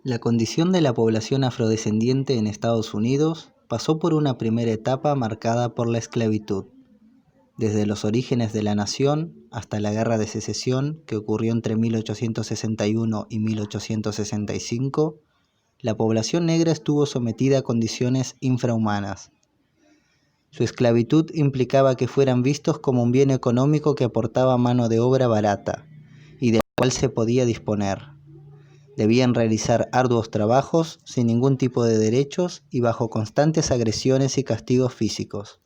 La condición de la población afrodescendiente en Estados Unidos pasó por una primera etapa marcada por la esclavitud. Desde los orígenes de la nación hasta la Guerra de Secesión, que ocurrió entre 1861 y 1865, la población negra estuvo sometida a condiciones infrahumanas. Su esclavitud implicaba que fueran vistos como un bien económico que aportaba mano de obra barata y de la cual se podía disponer. Debían realizar arduos trabajos sin ningún tipo de derechos y bajo constantes agresiones y castigos físicos.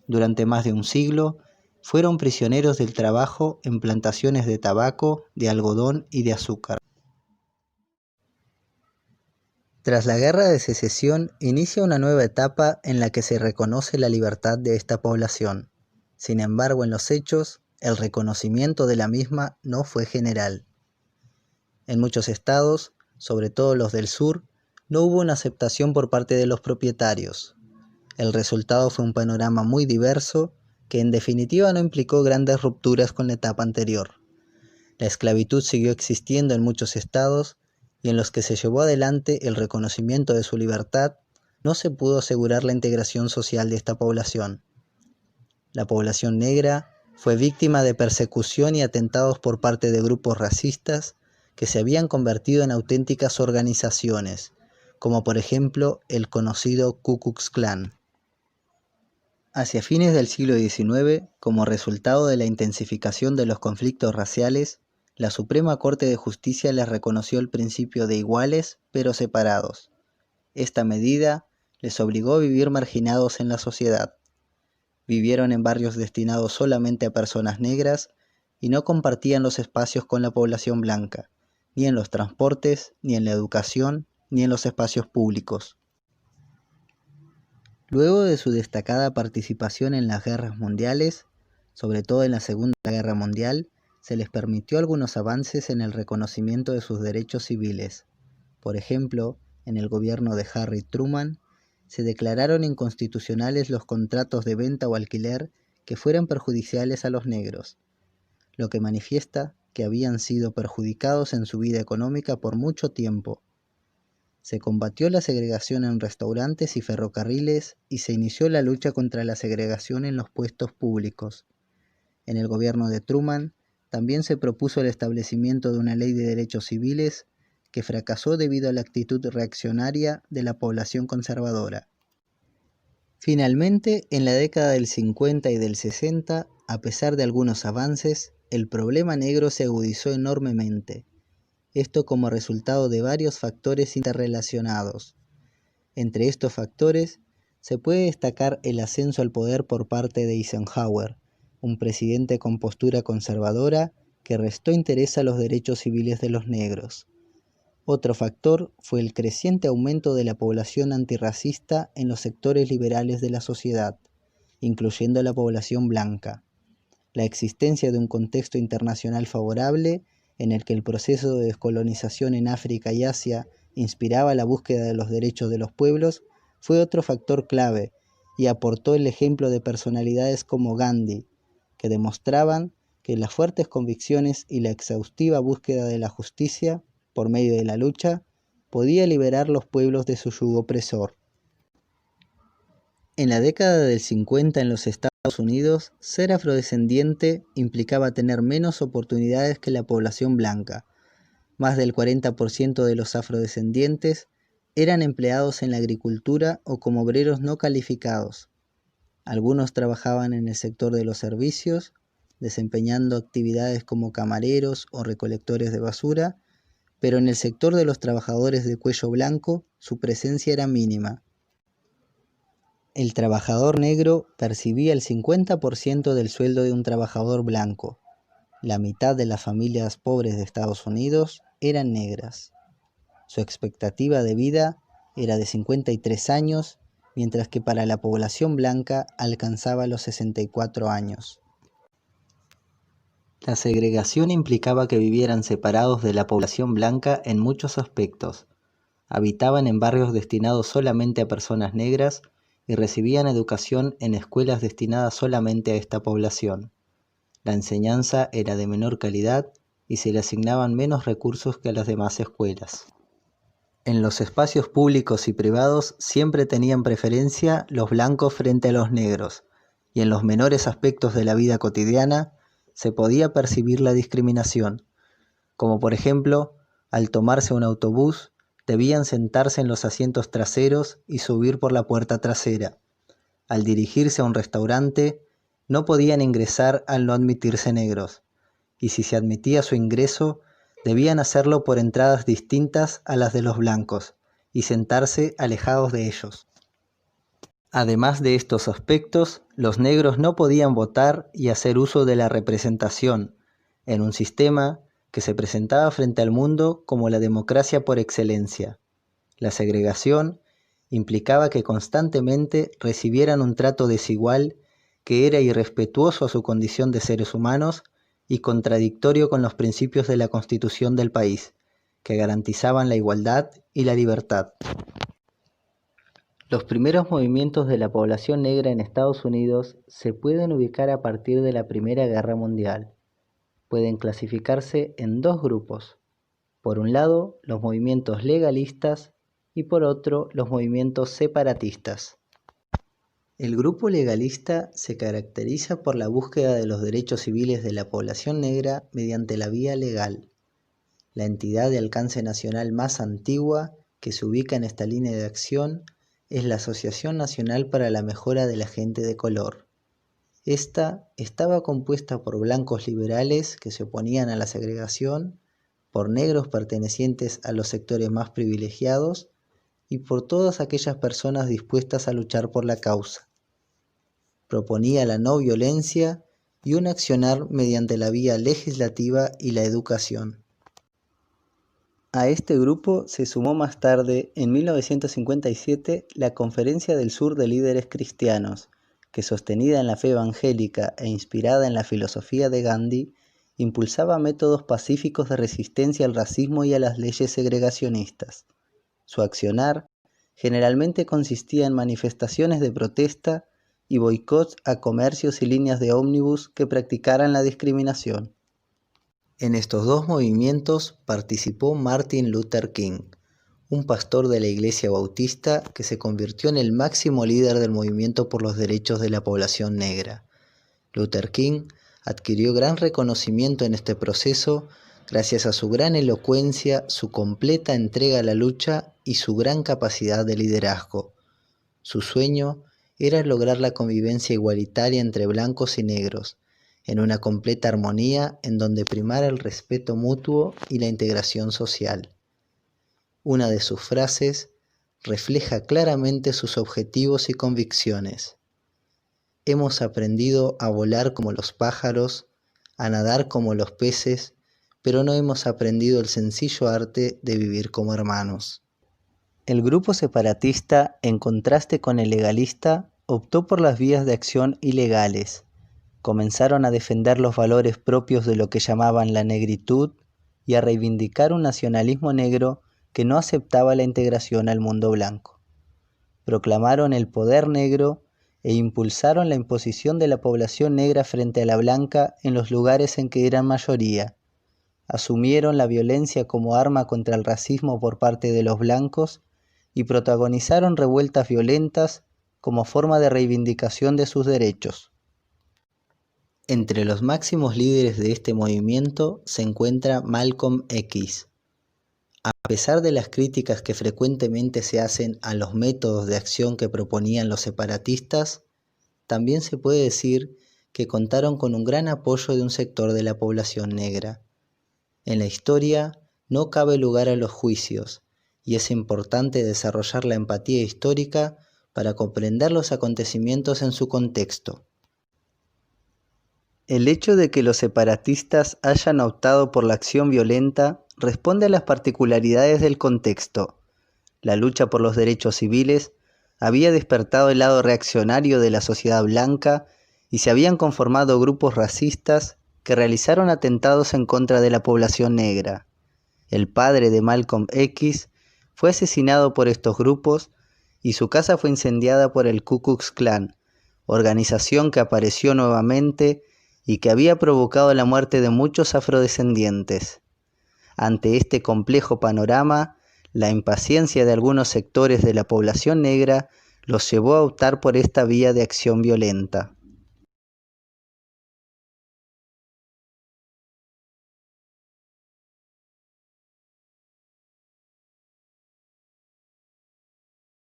Durante más de un siglo, fueron prisioneros del trabajo en plantaciones de tabaco, de algodón y de azúcar. Tras la Guerra de Secesión, inicia una nueva etapa en la que se reconoce la libertad de esta población. Sin embargo, en los hechos, el reconocimiento de la misma no fue general. En muchos estados, sobre todo los del sur, no hubo una aceptación por parte de los propietarios. El resultado fue un panorama muy diverso que en definitiva no implicó grandes rupturas con la etapa anterior. La esclavitud siguió existiendo en muchos estados y en los que se llevó adelante el reconocimiento de su libertad, no se pudo asegurar la integración social de esta población. La población negra fue víctima de persecución y atentados por parte de grupos racistas que se habían convertido en auténticas organizaciones, como por ejemplo el conocido Ku Klux Klan. Hacia fines del siglo XIX, como resultado de la intensificación de los conflictos raciales, la Suprema Corte de Justicia les reconoció el principio de iguales pero separados. Esta medida les obligó a vivir marginados en la sociedad. Vivieron en barrios destinados solamente a personas negras y no compartían los espacios con la población blanca, ni en los transportes, ni en la educación, ni en los espacios públicos. Luego de su destacada participación en las guerras mundiales, sobre todo en la Segunda Guerra Mundial, se les permitió algunos avances en el reconocimiento de sus derechos civiles. Por ejemplo, en el gobierno de Harry Truman, se declararon inconstitucionales los contratos de venta o alquiler que fueran perjudiciales a los negros, lo que manifiesta que habían sido perjudicados en su vida económica por mucho tiempo. Se combatió la segregación en restaurantes y ferrocarriles y se inició la lucha contra la segregación en los puestos públicos. En el gobierno de Truman también se propuso el establecimiento de una ley de derechos civiles que fracasó debido a la actitud reaccionaria de la población conservadora. Finalmente, en la década del 50 y del 60, a pesar de algunos avances, el problema negro se agudizó enormemente. Esto como resultado de varios factores interrelacionados. Entre estos factores, se puede destacar el ascenso al poder por parte de Eisenhower, un presidente con postura conservadora que restó interés a los derechos civiles de los negros. Otro factor fue el creciente aumento de la población antirracista en los sectores liberales de la sociedad, incluyendo la población blanca. La existencia de un contexto internacional favorable en el que el proceso de descolonización en África y Asia inspiraba la búsqueda de los derechos de los pueblos fue otro factor clave y aportó el ejemplo de personalidades como Gandhi, que demostraban que las fuertes convicciones y la exhaustiva búsqueda de la justicia, por medio de la lucha, podía liberar los pueblos de su yugo opresor. En la década del 50 en los Estados Unidos, ser afrodescendiente implicaba tener menos oportunidades que la población blanca. Más del 40% de los afrodescendientes eran empleados en la agricultura o como obreros no calificados. Algunos trabajaban en el sector de los servicios, desempeñando actividades como camareros o recolectores de basura, pero en el sector de los trabajadores de cuello blanco su presencia era mínima. El trabajador negro percibía el 50% del sueldo de un trabajador blanco. La mitad de las familias pobres de Estados Unidos eran negras. Su expectativa de vida era de 53 años, mientras que para la población blanca alcanzaba los 64 años. La segregación implicaba que vivieran separados de la población blanca en muchos aspectos. Habitaban en barrios destinados solamente a personas negras y recibían educación en escuelas destinadas solamente a esta población. La enseñanza era de menor calidad y se le asignaban menos recursos que a las demás escuelas. En los espacios públicos y privados siempre tenían preferencia los blancos frente a los negros, y en los menores aspectos de la vida cotidiana se podía percibir la discriminación, como por ejemplo, al tomarse un autobús, debían sentarse en los asientos traseros y subir por la puerta trasera. Al dirigirse a un restaurante, no podían ingresar al no admitirse negros, y si se admitía su ingreso, debían hacerlo por entradas distintas a las de los blancos y sentarse alejados de ellos. Además de estos aspectos, los negros no podían votar y hacer uso de la representación, en un sistema que se presentaba frente al mundo como la democracia por excelencia. La segregación implicaba que constantemente recibieran un trato desigual que era irrespetuoso a su condición de seres humanos y contradictorio con los principios de la Constitución del país, que garantizaban la igualdad y la libertad. Los primeros movimientos de la población negra en Estados Unidos se pueden ubicar a partir de la Primera Guerra Mundial. Pueden clasificarse en dos grupos. Por un lado, los movimientos legalistas y por otro, los movimientos separatistas. El grupo legalista se caracteriza por la búsqueda de los derechos civiles de la población negra mediante la vía legal. La entidad de alcance nacional más antigua que se ubica en esta línea de acción es la Asociación Nacional para la Mejora de la Gente de Color. Esta estaba compuesta por blancos liberales que se oponían a la segregación, por negros pertenecientes a los sectores más privilegiados y por todas aquellas personas dispuestas a luchar por la causa. Proponía la no violencia y un accionar mediante la vía legislativa y la educación. A este grupo se sumó más tarde, en 1957, la Conferencia del Sur de Líderes Cristianos, que sostenida en la fe evangélica e inspirada en la filosofía de Gandhi, impulsaba métodos pacíficos de resistencia al racismo y a las leyes segregacionistas. Su accionar generalmente consistía en manifestaciones de protesta y boicots a comercios y líneas de ómnibus que practicaran la discriminación. En estos dos movimientos participó Martin Luther King, un pastor de la Iglesia Bautista que se convirtió en el máximo líder del movimiento por los derechos de la población negra. Luther King adquirió gran reconocimiento en este proceso gracias a su gran elocuencia, su completa entrega a la lucha y su gran capacidad de liderazgo. Su sueño era lograr la convivencia igualitaria entre blancos y negros, en una completa armonía en donde primara el respeto mutuo y la integración social. Una de sus frases refleja claramente sus objetivos y convicciones. Hemos aprendido a volar como los pájaros, a nadar como los peces, pero no hemos aprendido el sencillo arte de vivir como hermanos. El grupo separatista, en contraste con el legalista, optó por las vías de acción ilegales. Comenzaron a defender los valores propios de lo que llamaban la negritud y a reivindicar un nacionalismo negro que no aceptaba la integración al mundo blanco. Proclamaron el poder negro e impulsaron la imposición de la población negra frente a la blanca en los lugares en que eran mayoría. Asumieron la violencia como arma contra el racismo por parte de los blancos y protagonizaron revueltas violentas como forma de reivindicación de sus derechos. Entre los máximos líderes de este movimiento se encuentra Malcolm X. A pesar de las críticas que frecuentemente se hacen a los métodos de acción que proponían los separatistas, también se puede decir que contaron con un gran apoyo de un sector de la población negra. En la historia no cabe lugar a los juicios, y es importante desarrollar la empatía histórica para comprender los acontecimientos en su contexto. El hecho de que los separatistas hayan optado por la acción violenta responde a las particularidades del contexto. La lucha por los derechos civiles había despertado el lado reaccionario de la sociedad blanca y se habían conformado grupos racistas que realizaron atentados en contra de la población negra. El padre de Malcolm X fue asesinado por estos grupos y su casa fue incendiada por el Ku Klux Klan, organización que apareció nuevamente y que había provocado la muerte de muchos afrodescendientes. Ante este complejo panorama, La impaciencia de algunos sectores de la población negra los llevó a optar por esta vía de acción violenta.